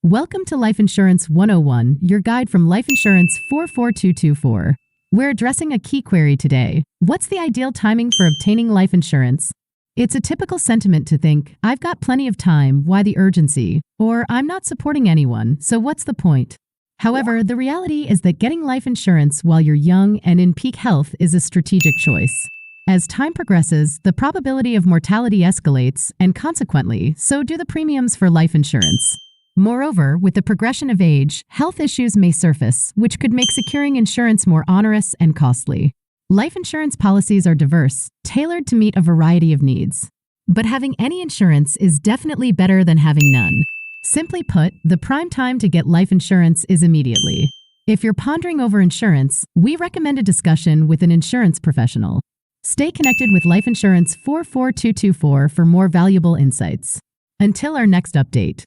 Welcome to Life Insurance 101, your guide from Life Insurance 44224. We're addressing a key query today. What's the ideal timing for obtaining life insurance? It's a typical sentiment to think, I've got plenty of time, why the urgency? Or I'm not supporting anyone, so what's the point? However, the reality is that getting life insurance while you're young and in peak health is a strategic choice. As time progresses, the probability of mortality escalates, and consequently, so do the premiums for life insurance. Moreover, with the progression of age, health issues may surface, which could make securing insurance more onerous and costly. Life insurance policies are diverse, tailored to meet a variety of needs. But having any insurance is definitely better than having none. Simply put, the prime time to get life insurance is immediately. If you're pondering over insurance, we recommend a discussion with an insurance professional. Stay connected with Life Insurance 44224 for more valuable insights. Until our next update.